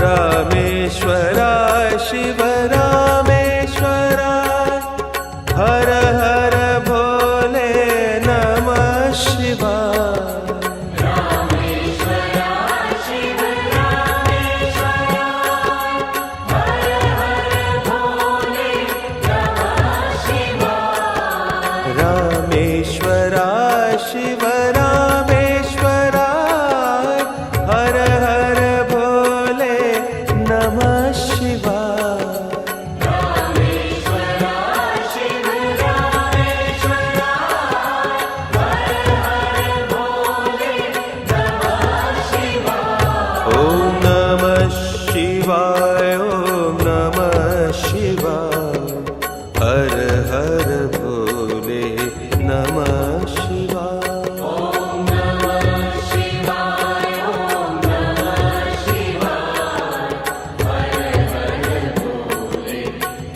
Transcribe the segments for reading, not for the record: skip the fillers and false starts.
रामेश्वराय शिव रामेश्वराय हर हर भोले नमः शिवाय। रामेश्वराय शिव रामेश्वराय हर हर भोले नमः शिवाय। रामेश्वराय शिव रामेश्वराय हर हर भोले नमः शिवाय। रामेश्वराय शिव रामेश्वराय हर हर भोले नमः शिवाय। ओम नमः शिवाय ओम नमः शिवाय हर हर भोले नमः शिवाय। ओम नमः शिवाय ओम नमः शिवाय हर हर भोले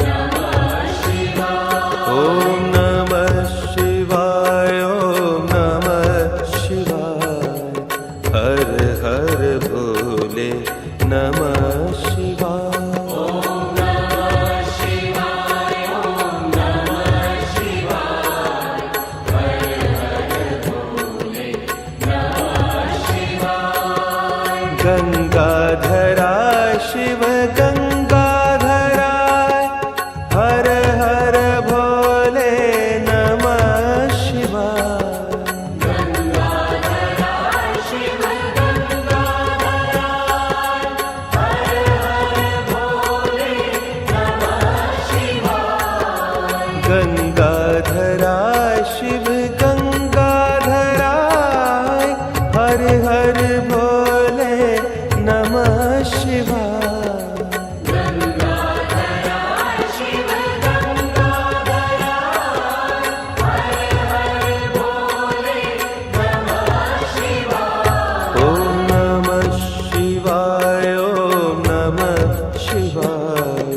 नमः शिवाय। ओम नमः शिवाय ओम नमः शिवाय हर हर भोले नमः शिवाय। ओम नमः शिवाय ओम नमः शिवाय हर हर भोले नमः शिवाय। गंगाधराय शिव गंगाधराय हर हर भोले नमः शिवाय। गंगाधराय शिव गंगाधराय हर हर भोले नमः शिवाय। गंगाधराय शिव गंगाधराय हर हर भोले नमः शिवाय। गंगाधराय शिव गंगाधराय हर हर भोले नमः शिवाय। ओम नमः शिवाय ओम नमः शिवाय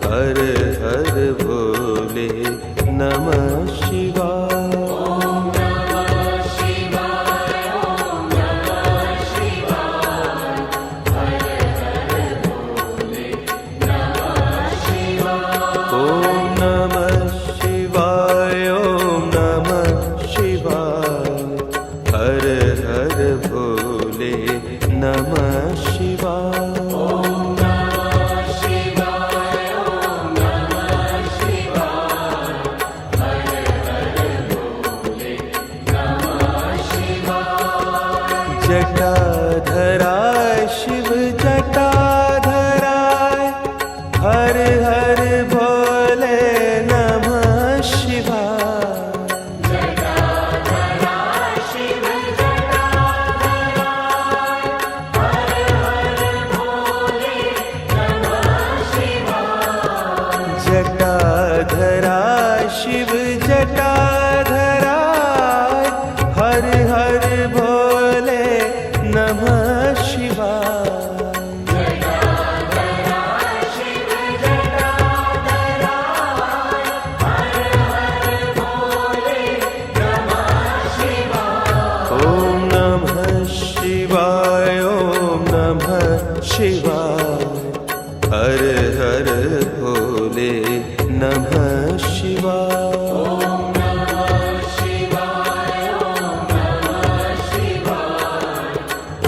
हर हर भोले नमः शिवाय। ओम नमः शिवाय ओम नमः शिवाय हर हर भोले नमः शिवाय। ओम नमः शिवाय ओम नमः शिवाय हर हर भोले नमः शिवाय। ओम नमः शिवाय ओम नमः शिवाय हर हर भोले नमः शिवाय। जटाधराय शिव जटाधराय हर हर भोले नमः शिवाय। जटाधराय शिव जटाधराय हर हर भोले नमः शिवाय। जटाधराय शिव जटाधराय हर हर भोले नमः शिवाय। जटाधराय शिव जटाधराय हर हर भोले नमः शिवाय। ओम नमः शिवाय ओम नमः शिवाय हर हर भोले नमः शिवाय। ओम नमः शिवाय ओम नमः शिवाय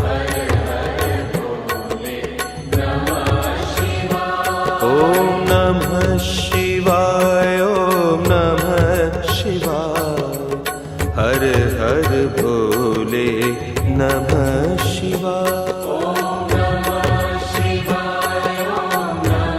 हर हर भोले नमः शिवाय। ओम नमः शिवाय ओम नमः शिवाय हर हर भोले नमः शिवाय। ओम नमः शिवाय ओम नमः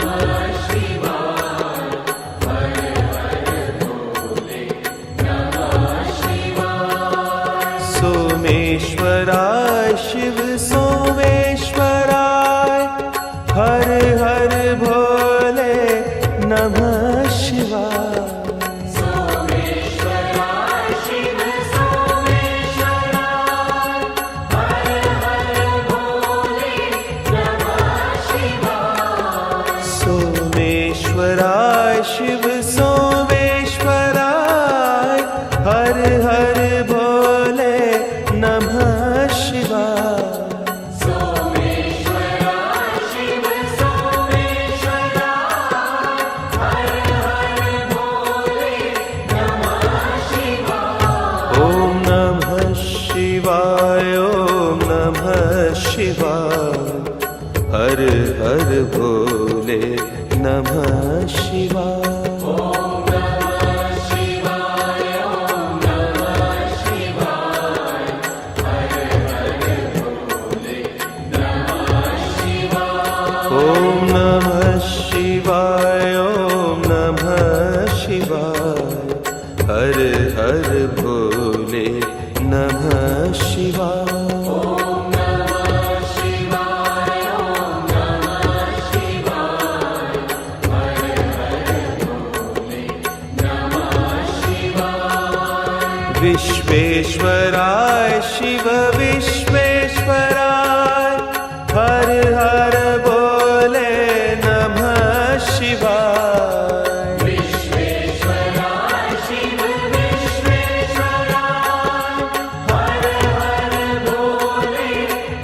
हर हर भोले नमः शिवाय। ओम नमः शिवाय, ओम नमः शिवाय, हर हर भोले नमः शिवाय। विश्वेश्वराय शिव विश्वेश्वराय, हर हर भोले नमः शिवाय। विश्वेश्वराय शिव विश्वेश्वराय, हर हर भोले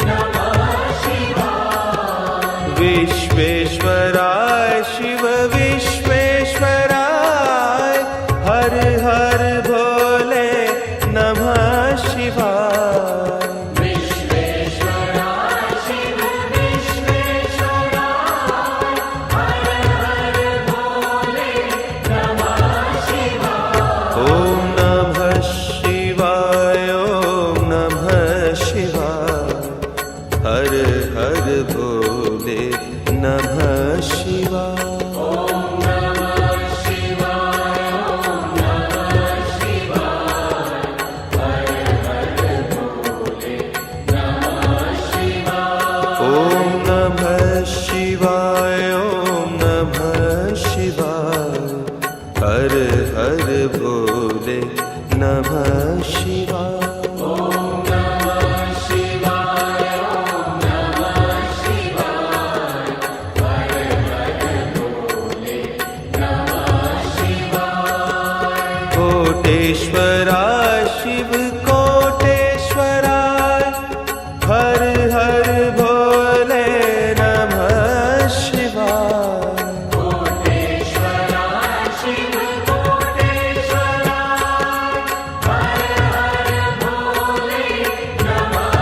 नमः शिवाय। विश्वेश्वराय शिव विश्वेश्वराय, हर हर भोले नमः शिवाय। विश्वेश्वराय शिव विश्वेश्वराय, हर हर भोले नमः शिवाय। ओम नमः शिवाय, ओम नमः शिवाय, हर हर भोले नमः शिवाय। ओम नमः शिवाय, ओम नमः शिवाय, हर हर भोले नमः शिवाय। कोटेश्वराय शिव कोटेश्वराय, हर हर भोले नमः शिवाय। कोटेश्वराय शिव कोटेश्वराय, हर हर भोले नमः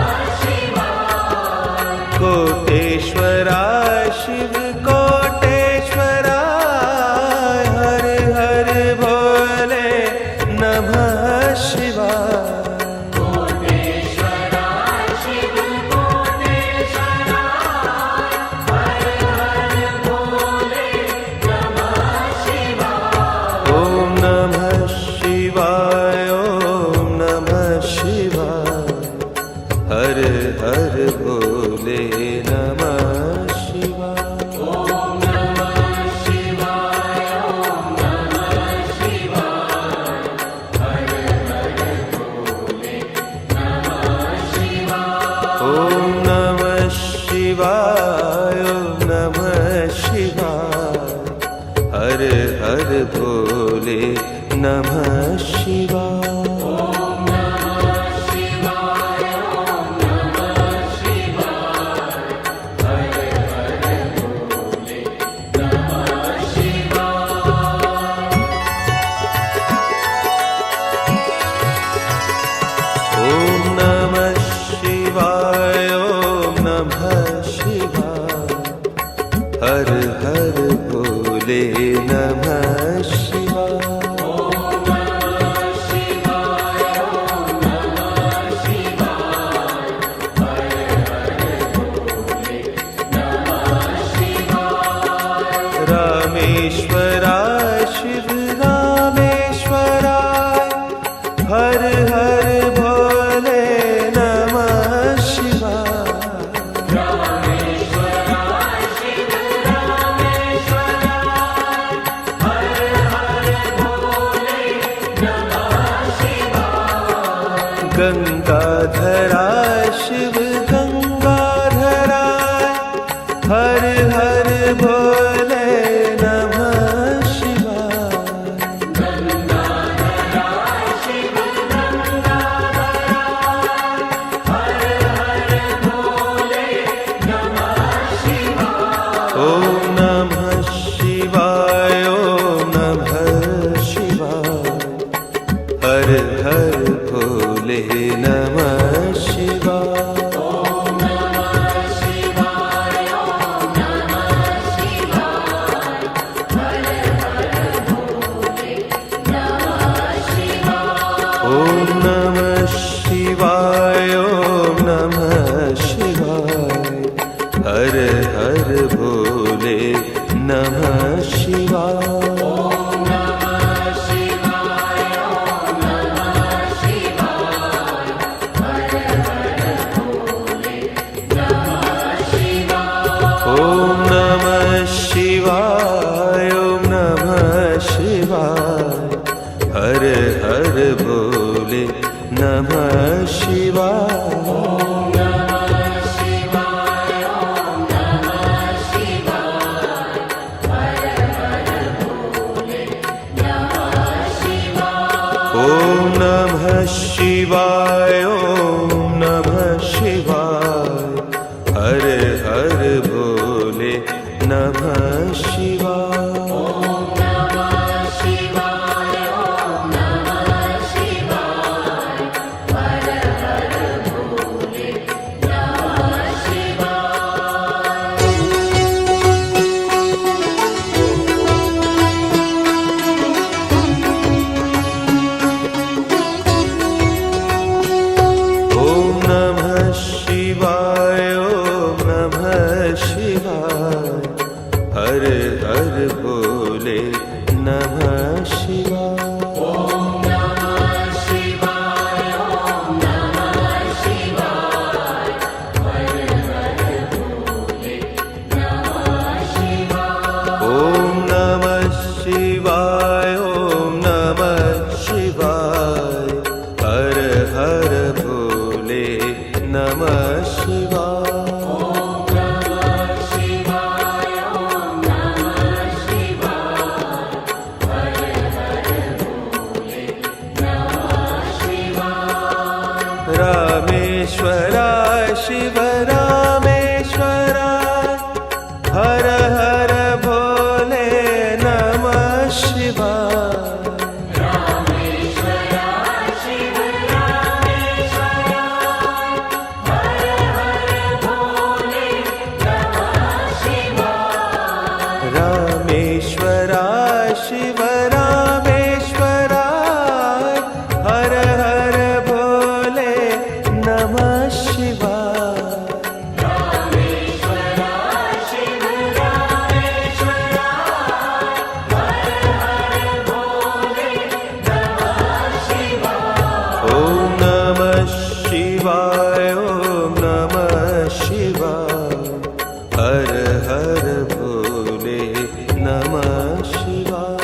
शिवाय। कोटेश्वराय शिव कोटेश्वराय, हर हर भोले नमः शिवाय। कोटेश्वराय शिव कोटेश्वराय, हर हर भोले नमः शिवाय। ओम नमः शिवाय, ओम नमः शिवाय, हर हर भोले नमः शिवाय। ओम नमः शिवाय, ओम नमः शिवाय, हर हर भोले नमः शिवाय। ओम नमः शिवाय, ओम नमः शिवाय, हर हर भोले नमः शिवाय। ओम नमः शिवाय, ओम नमः शिवाय, हर हर भोले नमः शिवाय। ओम नमः शिवाय, ओम नमः शिवाय, हर हर भोले नमः शिवाय। ओम नमः शिवाय, ओम नमः शिवाय, हर हर भोले नमः शिवाय। रामेश्वराय शिव रामेश्वराय, हर हर भोले नमः शिवाय। रामेश्वराय शिव रामेश्वराय, हर हर भोले नमः शिवाय। गंगाधराय शिव गंगाधराय, हर हर भोले नमः शिवाय। गंगाधराय शिव गंगाधराय, हर हर भोले नमः शिवाय। ओम नमः शिवाय, ओम नमः शिवाय, हर हर भोले नमः शिवाय। ओम नमः शिवाय, ओम हर भोले नमः शिवाय। ओम नमः शिवाय, ओम नमः शिवाय, हर हर भोले नमः शिवाय। ओम नमः शिवाय, ओम नमः शिवाय, हर हर भोले नमः शिवाय। ओम नमः शिवाय, ओम नमः शिवाय, हर हर भोले नमः शिवाय। ओम नमः शिवाय, ओम नमः शिवाय, हर हर भोले नमः शिवाय। रामेश्वराय शिव रामेश्वराय, हर हर भोले नमः शिवाय। रामेश्वराय शिव रामेश्वराय, हर हर भोले नमः शिवाय। ओम नमः शिवाय, ओम नमः शिवाय, हर हर भोले नमः शिवाय।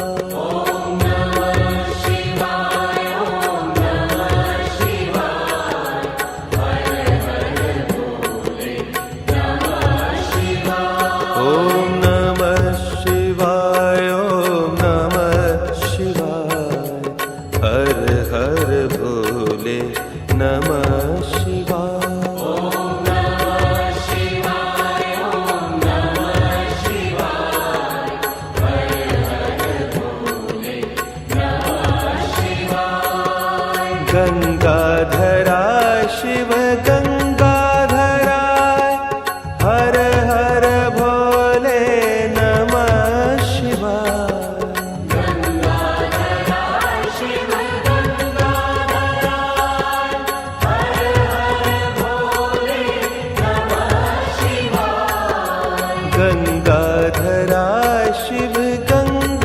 ओम नमः शिवाय, ओम नमः शिवाय, हर हर भोले नमः शिवाय। गंगाधराय शिव गंगाधराय, हर हर भोले नमः शिवाय। गंगाधराय शिव गंगाधराय,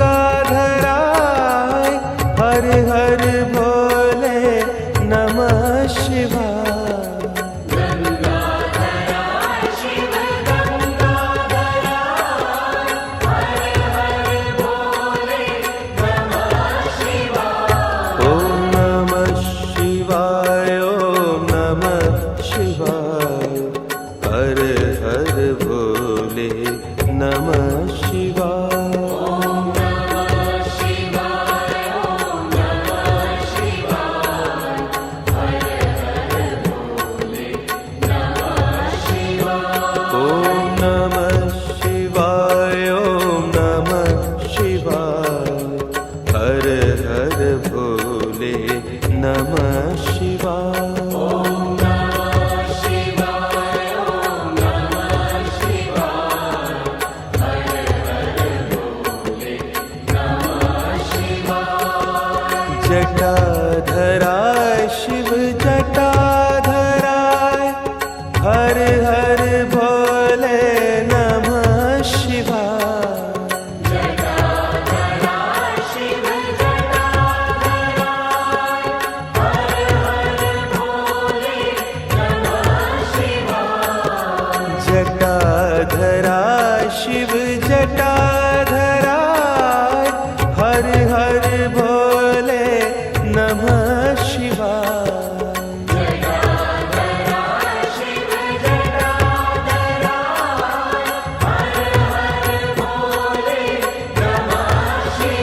हर हर भोले नमः शिवाय। ओम नमः शिवाय, ओम नमः शिवाय, हर हर भोले नमः शिवाय। ओम नमः शिवाय, ओम नमः शिवाय, हर हर भोले नमः शिवाय। जटाधराय शिव जटाधराय, हर हर भोले नमः शिव जटाधराय हर हर भोले नमः शिवाय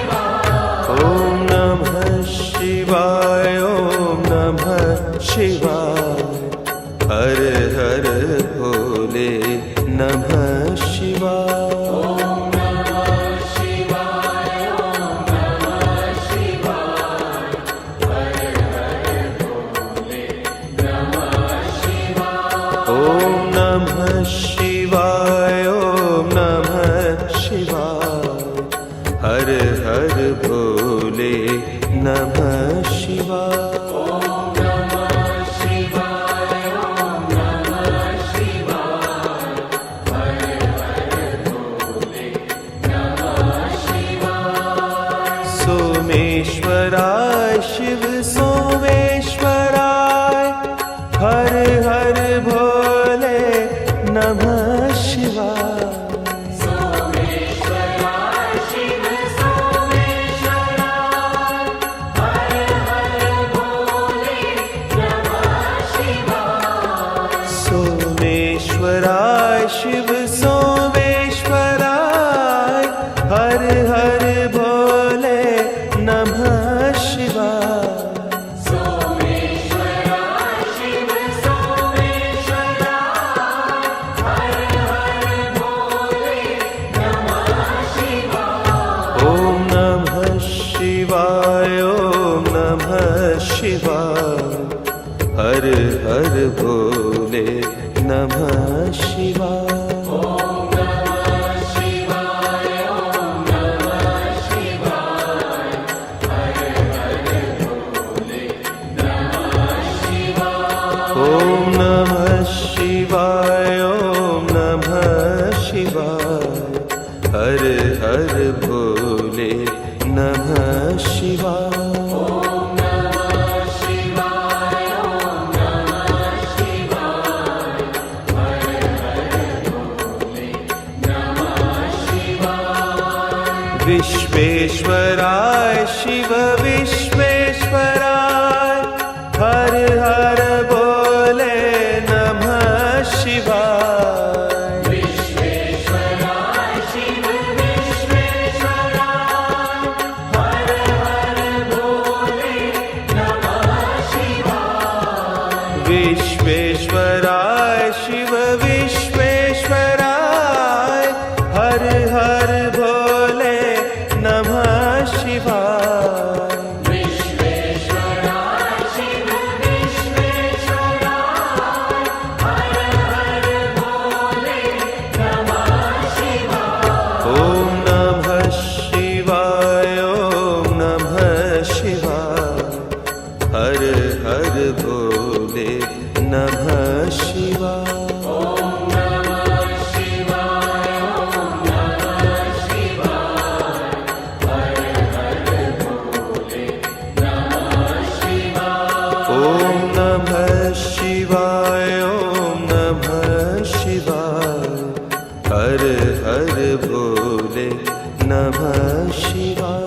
ओम नमः शिवाय ओम नमः शिवाय हर हर भोले नमः शिवाय ओम नमः शिवाय ओम नमः शिवाय हर हर भोले नमः शिवाय सोमेश्वराय शिव सोमेश्वराय हर हर भोले नमः शिवाय सोमेश्वराय शिव सोमेश्वराय हर हर भोले नमः शिवाय ओम नमः शिवाय ओम नमः शिवाय हर हर भोले नमः शिवाय ओम नमः शिवाय ओम नमः शिवाय हर हर भोले नमः शिवाय विश्वेश्वराय शिव विश्वेश्वराय हर हर भोले नमः शिवाय विश्वेश्वराय शिव विश्वेश्वराय हर हर भोले नमः शिवाय ओम नमः शिवाय ओम नमः शिवाय हर हर भोले नमः शिवाय ओम नमः शिवाय ओम नमः शिवाय हर हर भोले नमः शिवाय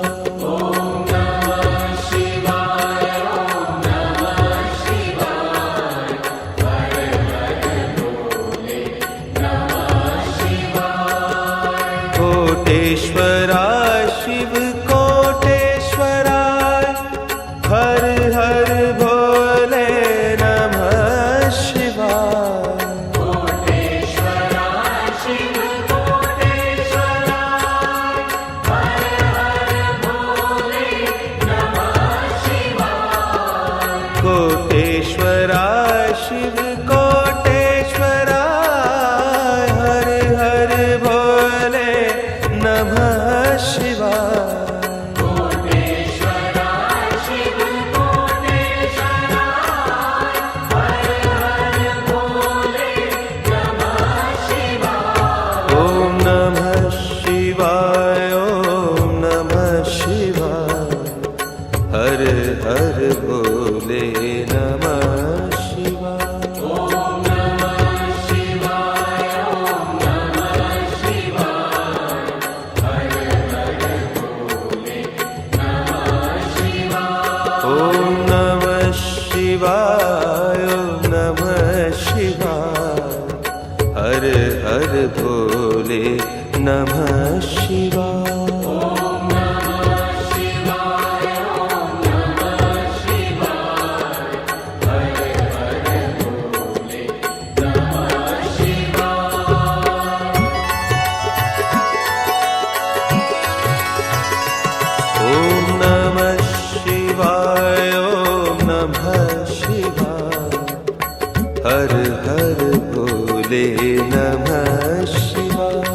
कोटेश्वराय शिव कोटेश्वराय हर हर भोले नमः शिवाय कोटेश्वराय शिव कोटेश्वराय हर हर भोले नमः भोले नमः शिवाय। हर हर भोले नमः शिवाय।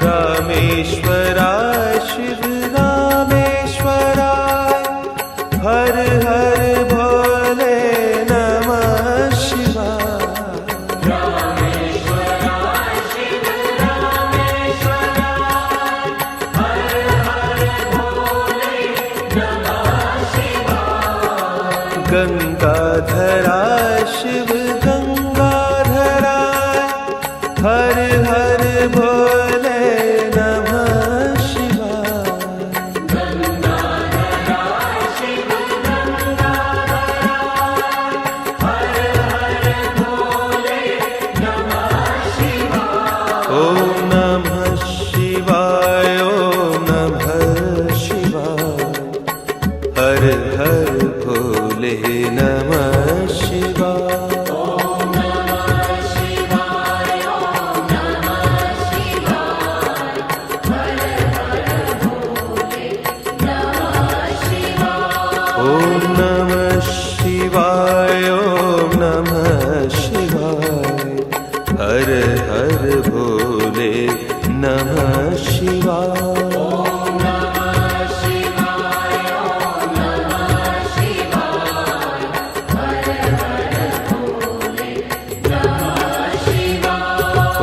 रामेश्वराय शिव रामेश्वराय हर हर भोले नमः शिवाय। गंगाधरा शिव गंगाधराय हर हर भोले नमः शिवाय। ओम नमः शिवाय ओम नमः शिवाय हर हर भोले नमः शिवाय। ओम नमः शिवाय ओम नमः शिवाय हर हर भोले नमः शिवाय।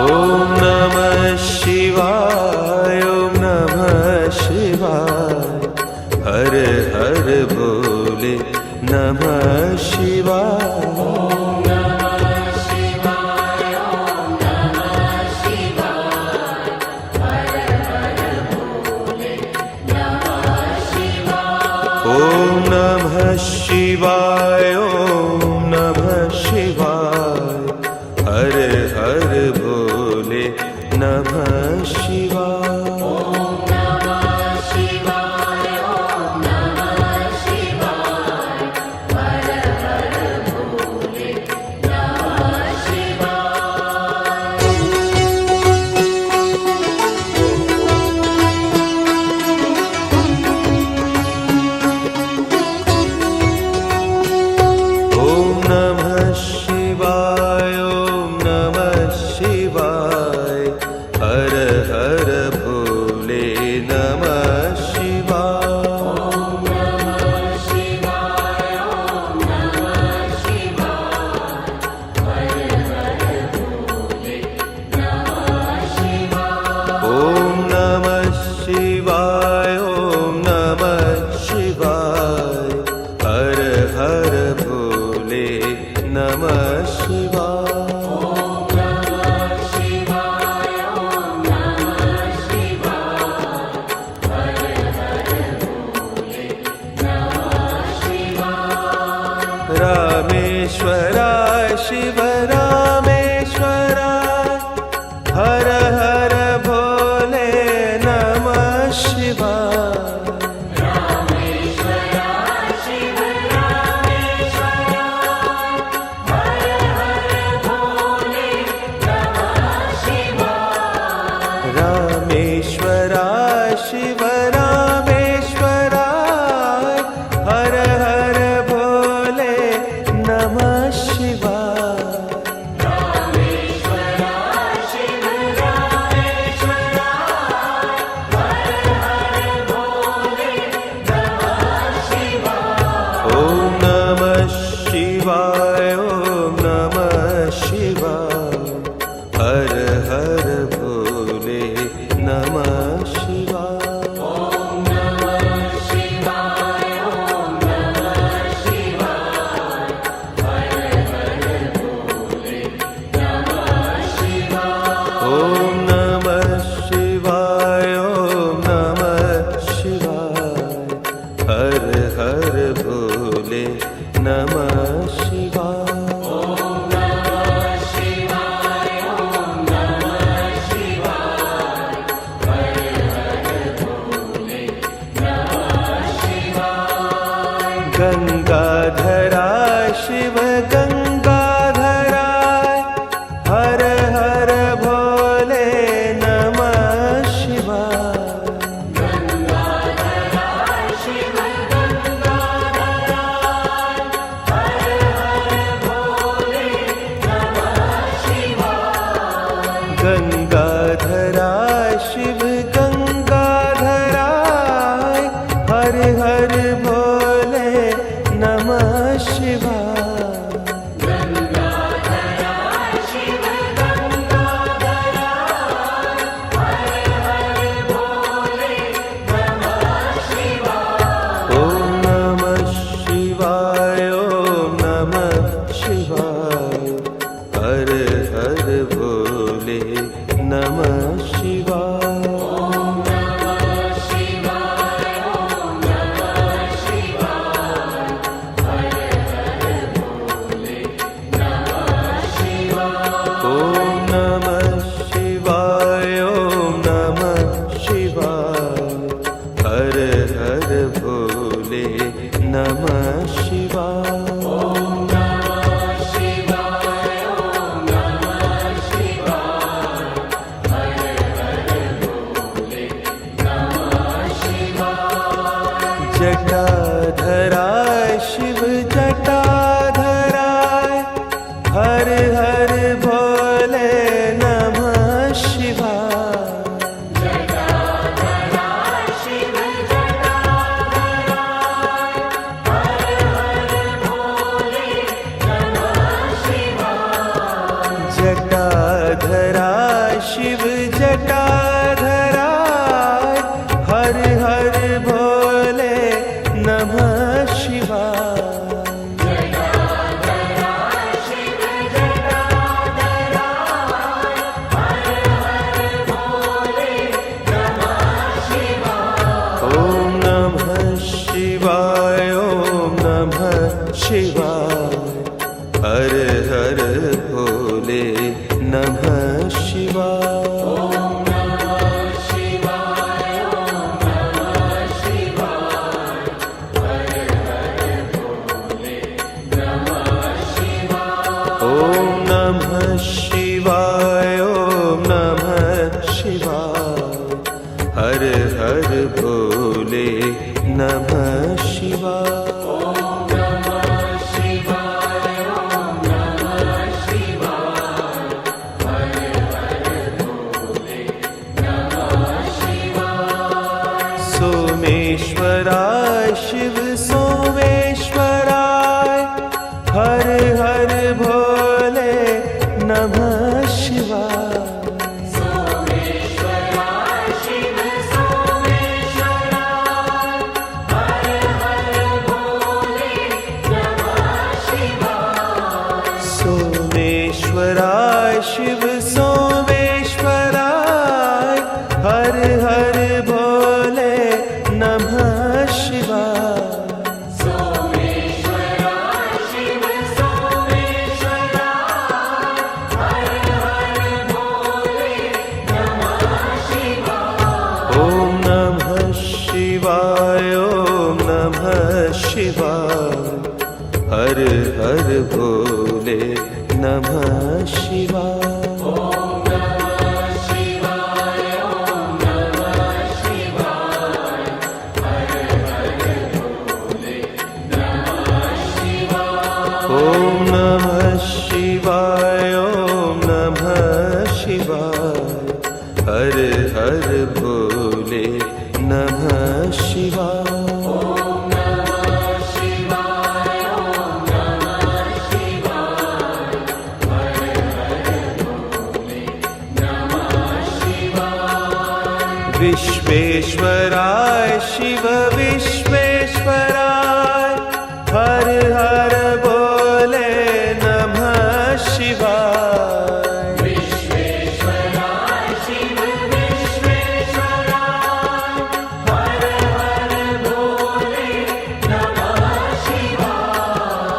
ओम नमः शिवाय ओम नमः शिवाय हर हर भोले नमः शिवाय। ओम नमः शिवाय ओम नमः शिवाय हर हर भोले नमः शिवाय। ओम नमः शिवाय ओम नमः शिवाय हर हर भोले नमः शिवाय। ओम नमः शिवाय ओम नमः शिवाय हर हर भोले नमः शिवाय। रामेश्वराय शिव रामेश्वराय हर हर भोले नमः शिवाय। रामेश्वराय शिव रामेश्वराय हर हर भोले नमः शिवाय। ओम नमः शिवाय ओम नमः शिवाय हर हर भोले नमः शिवाय। ओम नमः शिवाय ओम नमः शिवाय नमः शिवाय। गंगाधरा शिव गंगाधराय, हर हर भोले नमः शिवाय। गंगाधरा शिव गंगाधराय, हर हर भोले नमः शिवाय। गंगाधरा शिव गंगाधराय, हर हर भोले नमः शिवाय। गंगाधरा शिव गंगाधराय, हर हर भोले नमः शिवाय। ओम नमः शिवाय, ओम नमः शिवाय, हर हर भोले नमः शिवाय। ओम नमः शिवाय, ओम नमः शिवाय, हर हर भोले नमः शिवाय। ओम नमः शिवाय, ओम नमः शिवाय, हर हर भोले नमः शिवाय। ओम नमः शिवाय, ओम नमः शिवाय, हर हर भोले नमः शिवाय। जटाधरा शिव जटाधराय, हर हर भोले नमः शिवाय। जटाधरा शिव जटाधराय, हर हर भोले नमः शिवाय। जटाधरा शिव जटाधराय, हर हर भोले नमः शिवाय। जटाधरा शिव जटाधराय, हर हर भोले नमः शिवाय। ओम नमः शिवाय, ओम नमः शिवाय, हर हर भोले नमः शिवाय। ओम नमः शिवाय, ओम नमः शिवाय, हर हर भोले नमः शिवाय। ओम नमः शिवाय, ओम नमः शिवाय, हर हर भोले नमः शिवाय। ओम नमः शिवाय, ओम नमः शिवाय, हर हर भोले नमः शिवाय। सोमेश्वराय शिव सोमेश्वराय, हर हर भोले नमः शिवाय। सोमेश्वराय शिव सोमेश्वराय, हर हर भोले नमः शिवाय। सोमेश्वराय शिव सोमेश्वराय, हर हर भोले नमः शिवाय। सोमेश्वराय शिव सोमेश्वराय, हर हर भोले नमः शिवाय। ओम नमः शिवाय, ओम नमः शिवाय, हर हर भोले नमः शिवाय। ओम नमः शिवाय, ओम नमः शिवाय, हर हर भोले नमः शिवाय। ओम नमः शिवाय, ओम नमः शिवाय, हर हर भोले नमः शिवाय। ओम नमः शिवाय, ओम नमः शिवाय, हर हर भोले नमः शिवाय। विश्वेश्वराय शिव विश्वेश्वराय, हर हर भोले नमः शिवाय। विश्वेश्वराय शिव विश्वेश्वराय, हर हर भोले नमः शिवाय।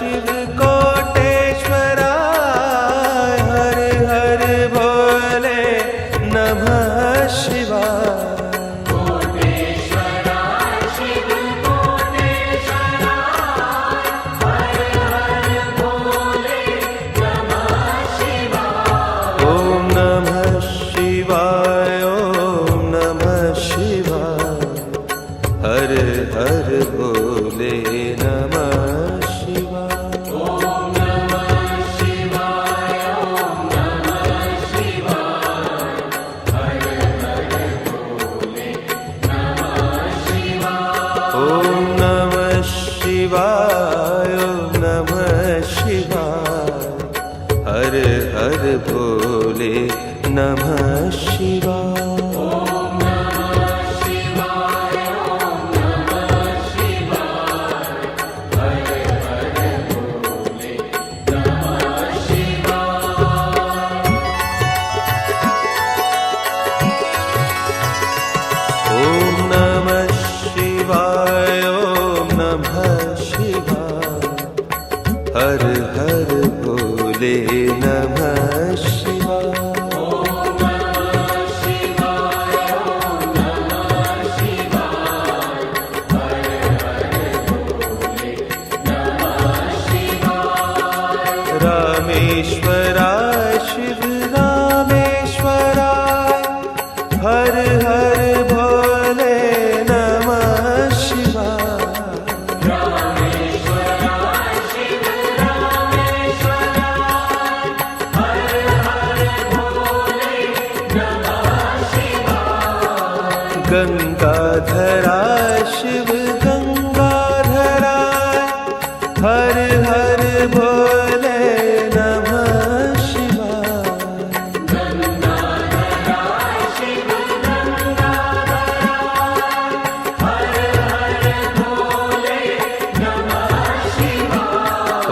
शिव कोटेश्वराय हर हर भोले नमः शिवाय ओम नमः शिवाय ओम नमः शिवाय हर हर भोले नमः शिवाय ओम नमः शिवाय ओम नमः शिवाय हर हर भोले नमः शिवाय ओम नमः शिवाय ओम नमः शिवाय हर हर भोले नमः शिवाय रामेश्वराय शिव रामेश्वराय हर हर भोले नमः शिवाय गंगाधराय शिव गंगाधराय हर हर भोले नमः शिवाय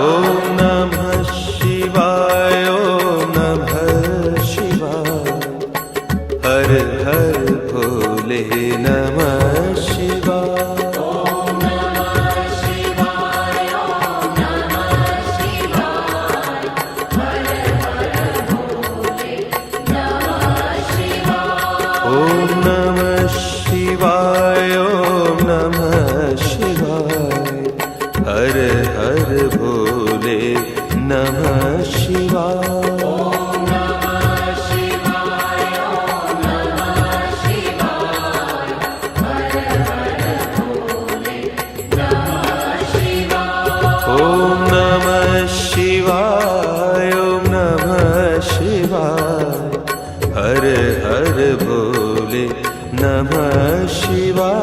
ओम नमः शिवाय ओम नमः शिवाय हर हर भोले नमः शिवाय ओम नमः शिवाय ओम नमः शिवाय हर हर भोले नमः शिवाय ओम नमः शिवाय ओम नमः शिवाय हर हर भोले नमः शिवाय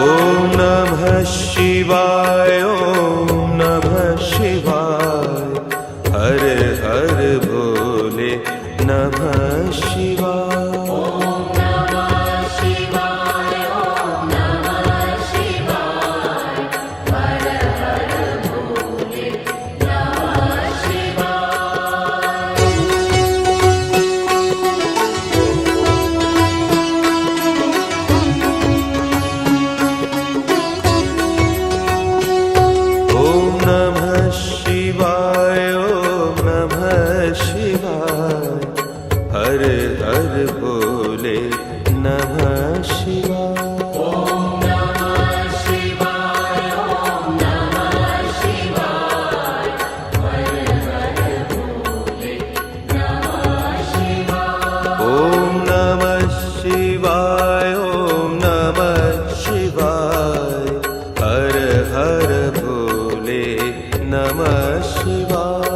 ओम नमः शिवाय ओम नमः शिवाय हर हर भोले नमः शिवाय ओम नमः शिवाय ओम नमः शिवाय हर हर भोले नमः शिवाय ओम नमः शिवाय ओम नमः शिवाय हर हर भोले नमः शिवाय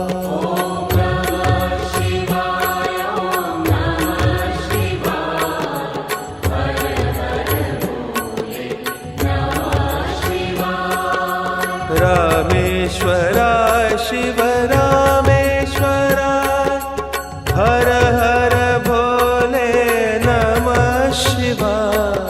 रामेश्वराय शिव रामेश्वराय हर हर भोले नमः शिवाय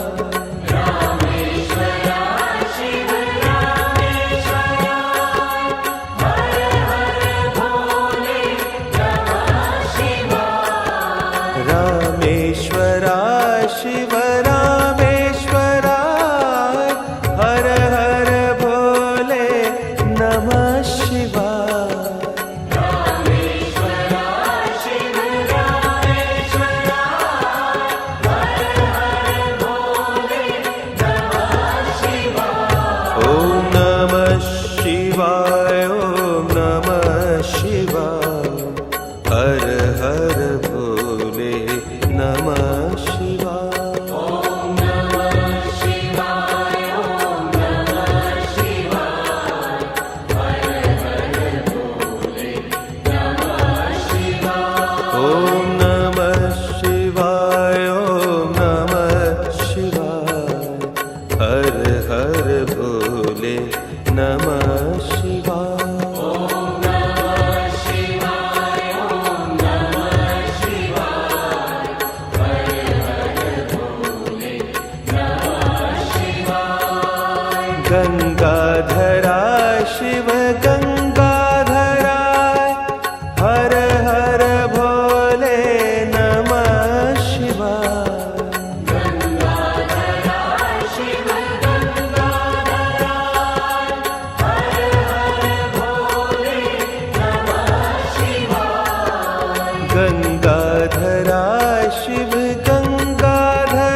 गंगाधराय शिव गंगाधराय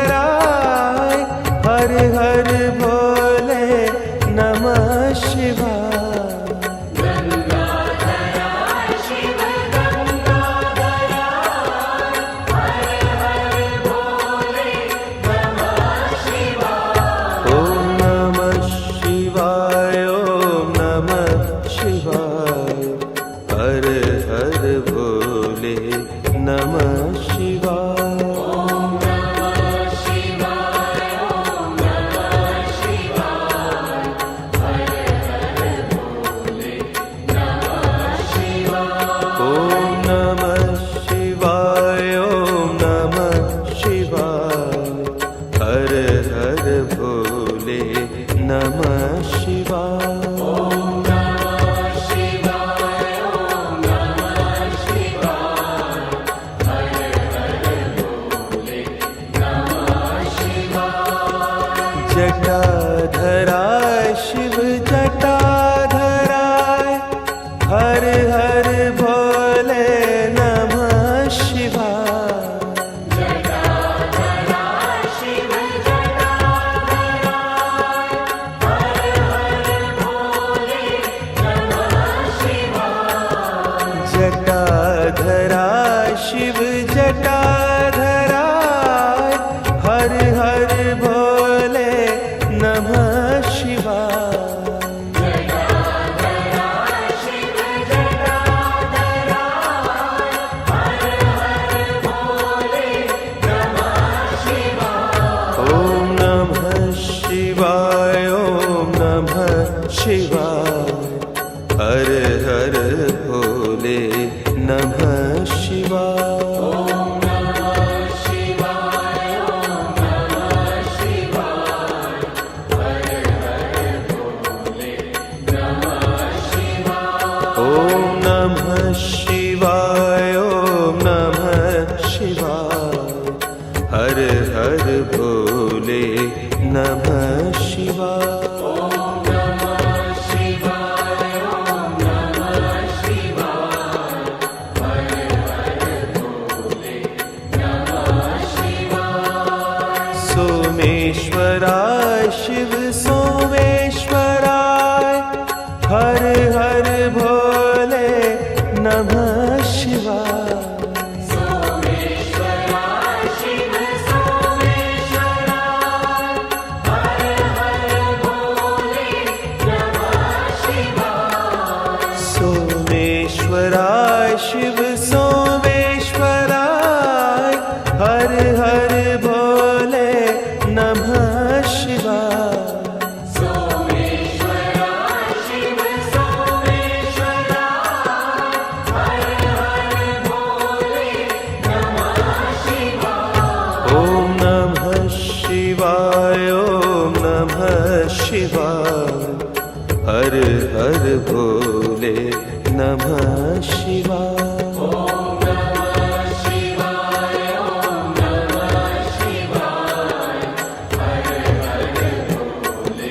हर हर भोले नमः शिवाय गंगाधराय शिव गंगाधराय हर हर भोले नमः शिवाय ओम नमः शिवाय ओम नमः शिवाय हर हर भोले नमः शिवाय ओम नमः शिवाय ओम नमः शिवाय हर हर भोले नमः शिवाय ओम नमः शिवाय ओम नमः शिवाय हर हर भोले नमः शिवाय ओम नमः शिवाय ओम नमः शिवाय हर हर भोले नमः शिवाय जटाधराय शिव जटाधराय हर हर भोले नमः शिवाय जटाधराय शिव जटाधराय हर हर भोले नमः शिवाय जटाधराय शिव जटाधराय हर हर भोले नमः शिवाय जटाधराय शिव जटाधराय हर हर भोले नमः शिवाय ओम नमः शिवाय ओम नमः शिवाय हर हर भोले नमः शिवाय ओम नमः शिवाय ओम नमः शिवाय हर हर भोले नमः शिवाय ओम नमः शिवाय ओम नमः शिवाय हर हर भोले नमः शिवाय ओम नमः शिवाय ओम नमः शिवाय हर हर भोले नमः शिवाय सोमेश्वराय शिव सोमेश्वराय हर हर भोले नमः शिवाय सोमेश्वराय शिव सोमेश्वराय हर हर भोले नमः शिवाय सोमेश्वराय शिव सोमेश्वराय हर हर भोले नमः शिवाय सोमेश्वराय शिव सोमेश्वराय हर हर भोले नमः शिवाय ओम नमः शिवाय ओम नमः शिवाय हर हर भोले नमः शिवाय ओम नमः शिवाय ओम नमः शिवाय हर हर भोले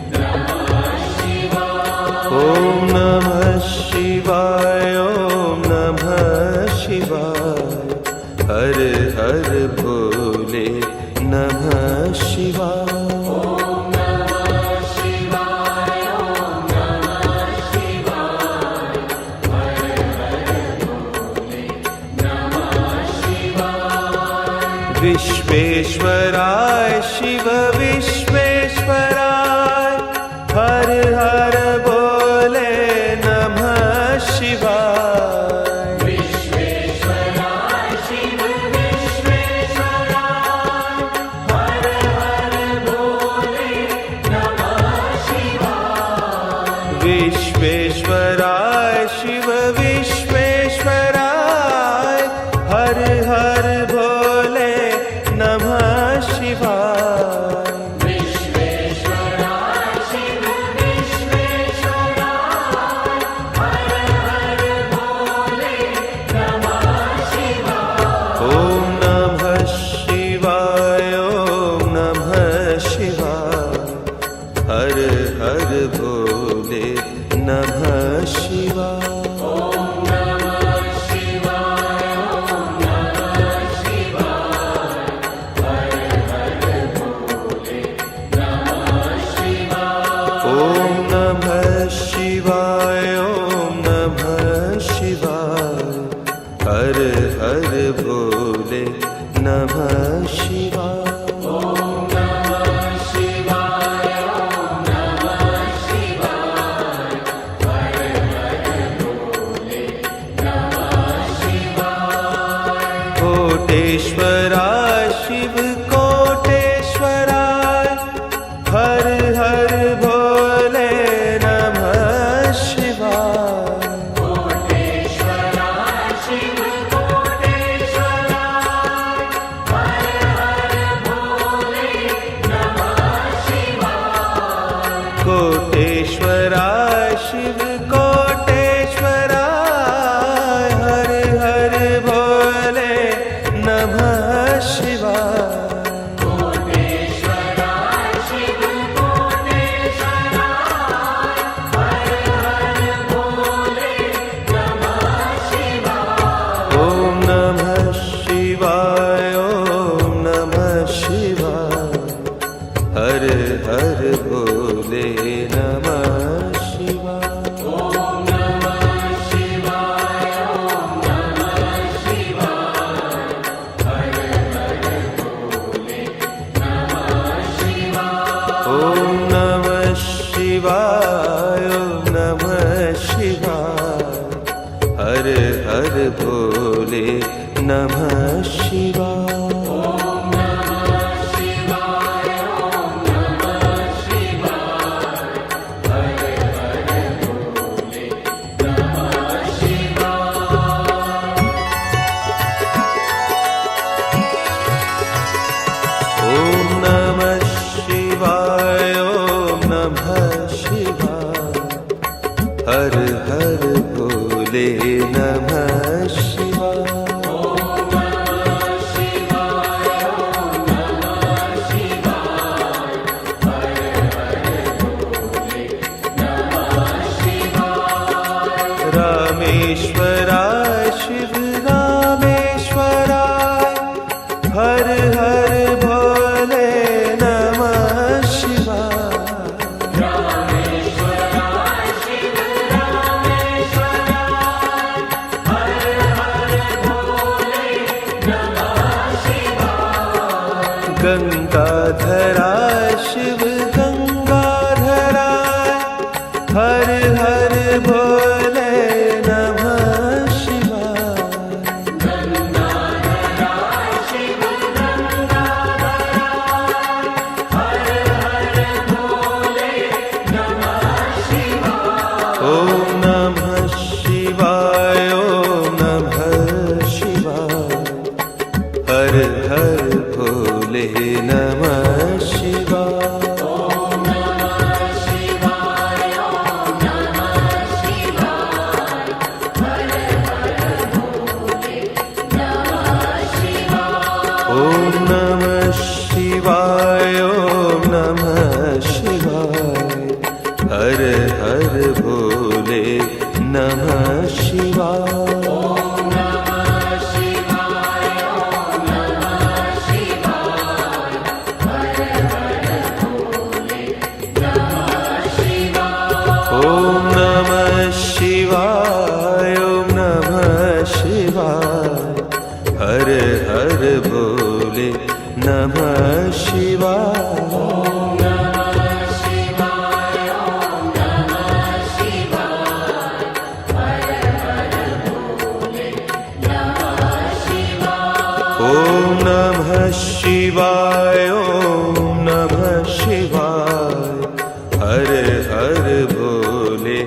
नमः शिवाय ओम नमः शिवाय ओम नमः शिवाय हर हर भोले नमः शिवाय ओम नमः शिवाय ओम नमः शिवाय हर हर भोले नमः शिवाय विश्वेश्वराय शिव विश्वेश्वराय हर हर भोले नमः शिवाय विश्वेश्वराय शिव विश्वेश्वराय हर हर भोले नमः शिवाय विश्वेश्वराय शिव विश्वेश्वराय हर हर भोले नमः शिवाय विश्वेश्वराय शिवाय हर हर भोले नमः शिवाय कोटेश्वराय शिव कोटेश्वराय हर हर भोले नमः शिवाय कोटेश्वराय शिव कोटेश्वराय हर हर भोले नमः शिवाय कोटेश्वराय शिव कोटेश्वराय हर हर भोले नमः शिवाय कोटेश्वराय शिव कोटेश्वराय हर हर भोले नमः शिवाय ओम नमः शिवाय ओम नमः शिवाय हर हर भोले नमः शिवाय ओम नमः शिवाय ओम नमः शिवाय हर हर भोले नमः शिवाय ओम नमः शिवाय ओम नमः शिवाय हर हर भोले नमः शिवाय ओम नमः शिवाय ओम नमः शिवाय हर हर भोले नमः शिवाय ओम नमः शिवाय ओम नमः शिवाय हर हर भोले नमः शिवाय ओम नमः शिवाय ओम नमः शिवाय हर हर भोले नमः शिवाय रामेश्वराय शिव रामेश्वराय हर हर भोले नमः शिवाय रामेश्वराय शिव रामेश्वराय हर हर भोले नमः शिवाय गंगाधराय शिव गंगाधराय हर हर भोले नमः शिवाय गंगाधराय शिव गंगाधराय हर हर भोले नमः शिवाय ओम नमः शिवाय ओम नमः शिवाय हर हर भोले नमः शिवाय ओम नमः शिवाय ओम नमः शिवाय हर हर भोले नमः शिवाय ओम नमः शिवाय ओम नमः शिवाय हर हर भोले नमः शिवाय ओम नमः शिवाय ओम नमः शिवाय हर हर भोले नमः शिवाय ओम नमः शिवाय ओम नमः शिवाय हर हर भोले नमः शिवाय ओम नमः शिवाय ओम नमः शिवाय हर हर भोले नमः शिवाय ओम नमः शिवाय ओम नमः शिवाय हर हर भोले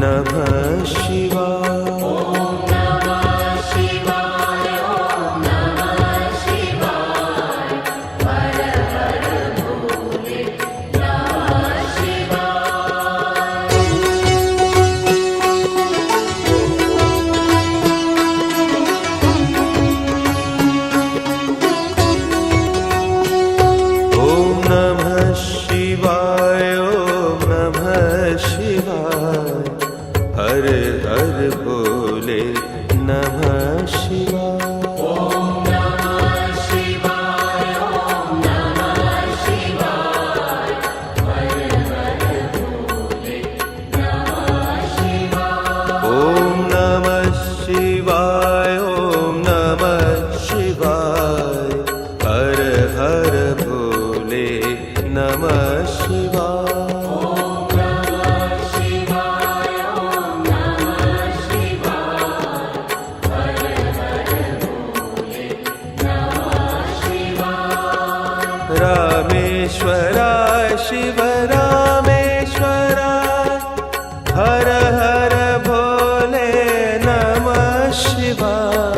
नमः शिवाय ओम नमः शिवाय ओम नमः शिवाय हर हर भोले नमः शिवाय ओम नमः शिवाय ओम नमः शिवाय हर हर भोले नमः शिवाय ओम नमः शिवाय ओम नमः शिवाय हर हर भोले नमः शिवाय ओम नमः शिव रामेश्वराय हर हर भोले नमः शिवाय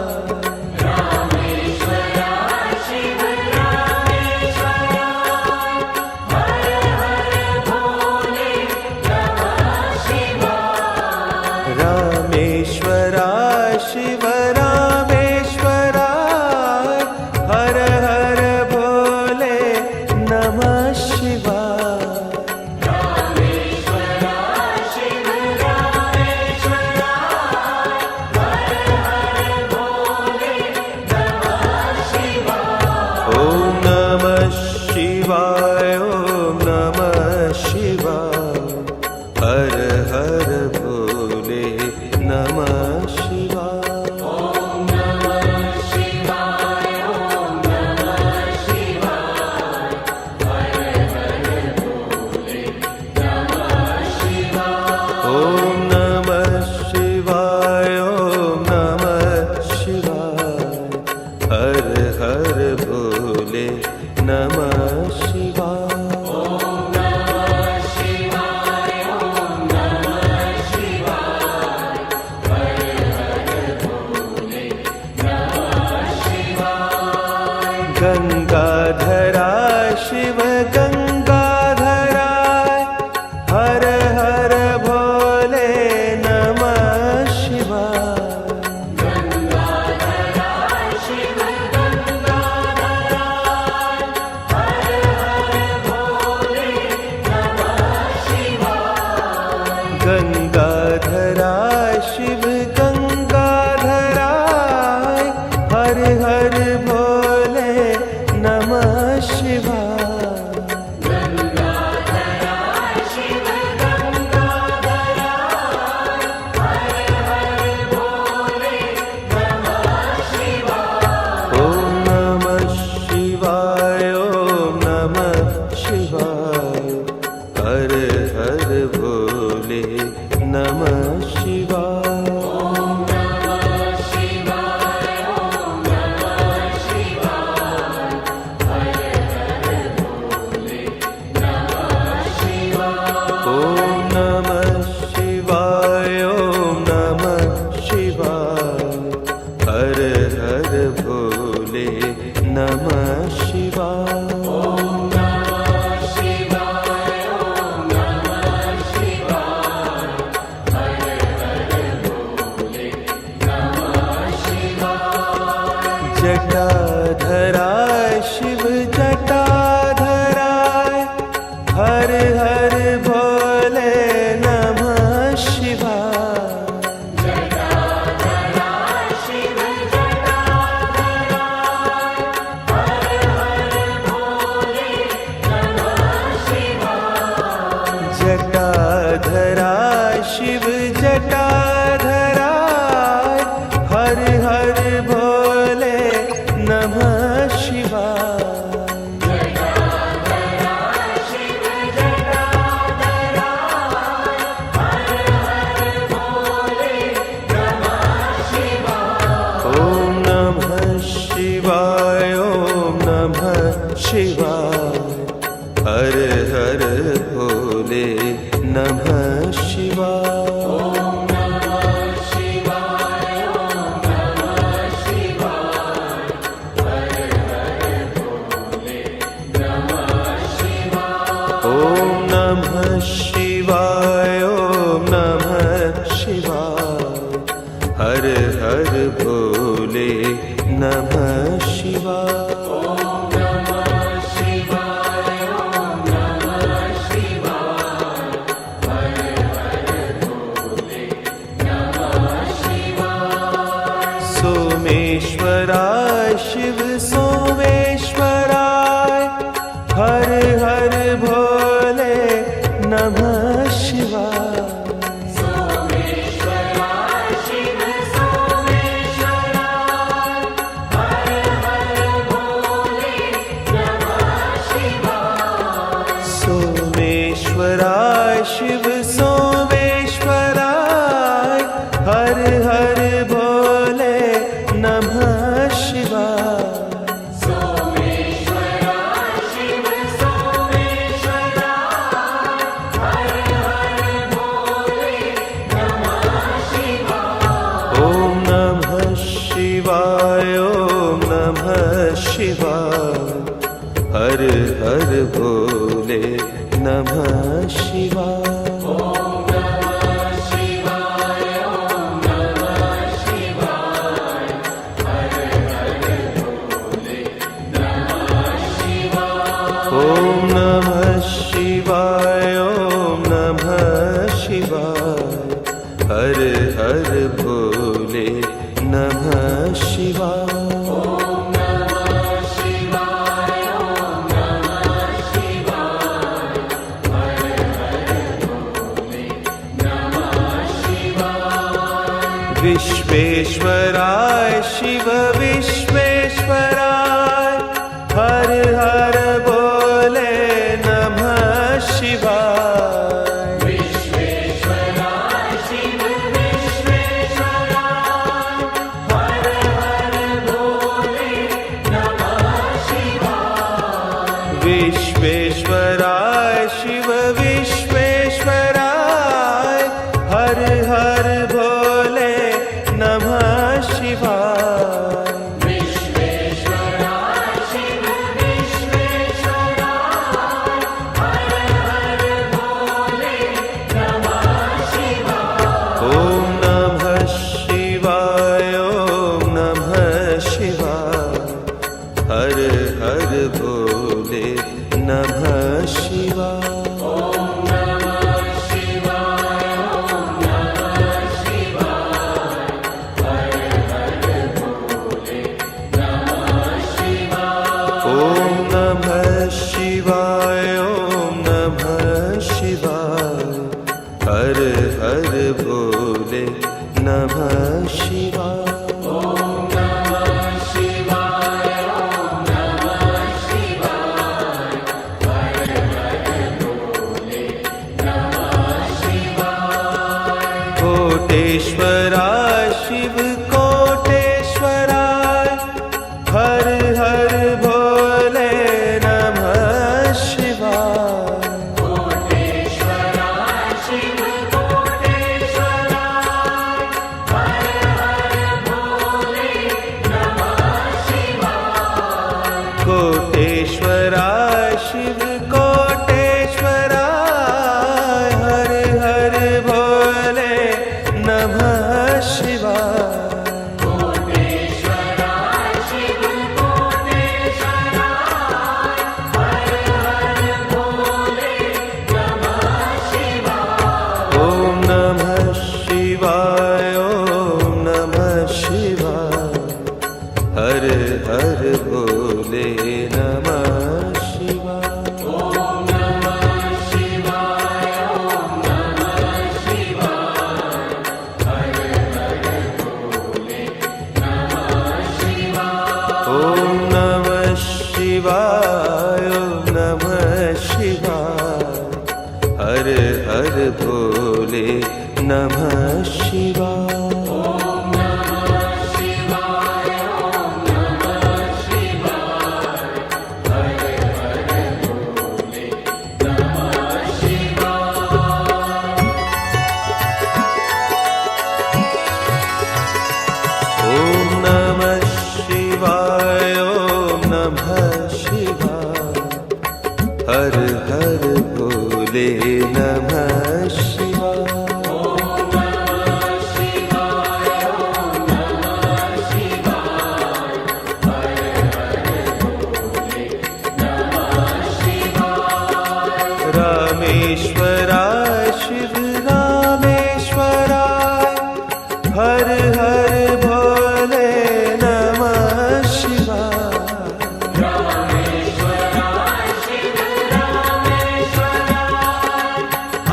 रामेश्वराय शिव रामेश्वराय हर हर भोले नमः शिवाय ओम नमः शिवाय ओम नमः शिवाय हर हर भोले नमः शिवाय ओम नमः शिवाय ओम नमः शिवाय हर हर भोले नमः शिवाय गंगाधराय शिव गंगाधराय हर हर भोले नमः शिवाय गंगाधराय शिव गंगाधराय हर हर भोले नमः शिवाय ओम नमः शिवाय ओम नमः शिवाय हर हर भोले नमः शिवाय ओम नमः शिवाय ओम नमः शिवाय हर हर भोले नमः शिवाय जटाधराय शिव जटाधराय हर हर भोले नमः शिवाय जटाधराय शिव जटाधराय हर हर भोले नमः शिवाय ओम नमः शिवाय ओम नमः शिवाय हर हर भोले नमः शिवाय ओम नमः शिवाय ओम नमः शिवाय हर हर भोले नमः शिवाय सोमेश्वराय शिव सोमेश्वराय हर हर भोले नमः शिवाय शिव सोमेश्वराय हर हर भोले हर भोले नमः शिवाय। ॐ नमः शिवाय, ॐ नमः शिवाय, हर हर भोले नमः शिवाय। विश्वेश्वराय शिव विश्वेश्वराय, हर हर भोले नमः शिवाय। विश्वेश्वराय शिव विश्वेश्वराय, हर हर भोले नमः शिवाय। विश्वेश्वराय शिव विश्वेश्वराय, हर हर भोले नमः शिवाय। विश्वेश्वराय शिव विश्वेश्वराय, हर हर भोले नमः शिवाय। ॐ नमः शिवाय, ॐ नमः शिवाय, हर हर भोले नमः शिवाय। ॐ नमः शिवाय, ॐ नमः शिवाय, हर हर भोले नमः शिवाय। कोटेश्वराय शिव कोटेश्वराय, हर हर भोले नमः शिवाय। कोटेश्वराय शिव कोटेश्वराय, हर हर भोले नमः शिवाय। कोटेश्वराय शिव कोटेश्वराय, हर हर भोले नमः शिवाय। कोटेश्वराय शिव कोटेश्वराय, हर हर भोले नमः शिवाय। ॐ नमः शिवाय, ॐ नमः शिवाय, हर हर भोले नमः शिवाय। ॐ नमः शिवाय, ॐ नमः शिवाय, हर हर भोले नमः शिवाय। ॐ नमः शिवाय, ॐ नमः शिवाय, हर हर भोले नमः शिवाय। रामेश्वराय शिव रामेश्वराय, हर हर भोले नमः शिवाय। रामेश्वराय शिव रामेश्वराय,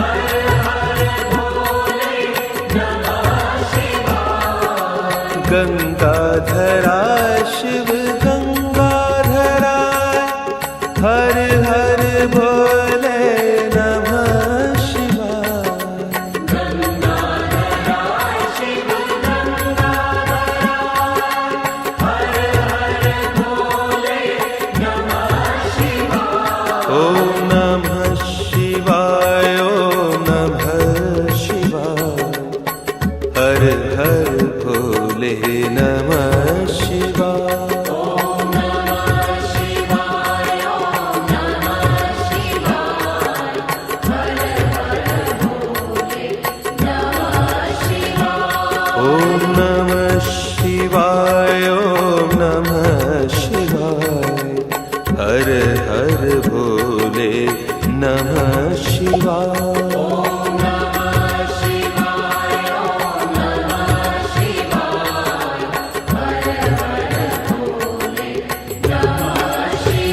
हर हर भोले नमः शिवाय। गंगाधराय शिव गंगाधराय, हर हर भोले नमः शिवाय। गंगाधराय शिव गंगाधराय, हर हर भोले नमः शिवाय। ॐ नमः शिवाय, ॐ नमः शिवाय, हर हर भोले नमः शिवाय। ॐ नमः शिवाय, ॐ नमः नमः शिवाय ॐ नमः शिवाय हर हर भोले नमः शिवाय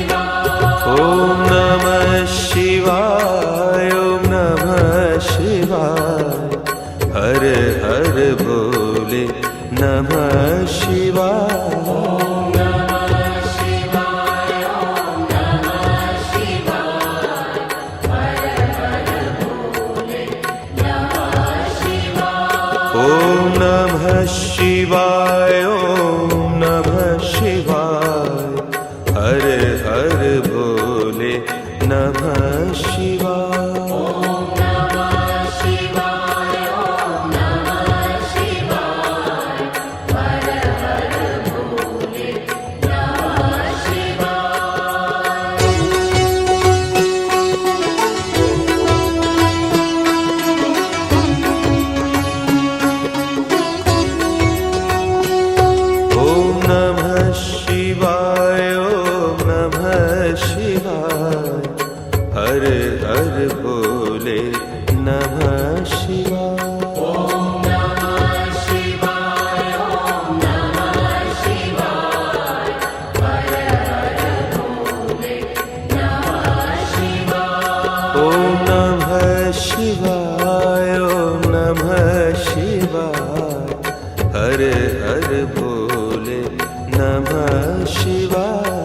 ॐ नमः शिवाय ॐ नमः शिवाय हर हर भोले नमः शिवाय ॐ नमः शिवाय ॐ नमः शिवाय हर हर भोले नमः शिवाय ॐ नमः शिवाय ॐ नमः शिवाय हर हर भोले नमः शिवाय ॐ नमः शिवाय ॐ नमः शिवाय हर हर भोले नमः शिवाय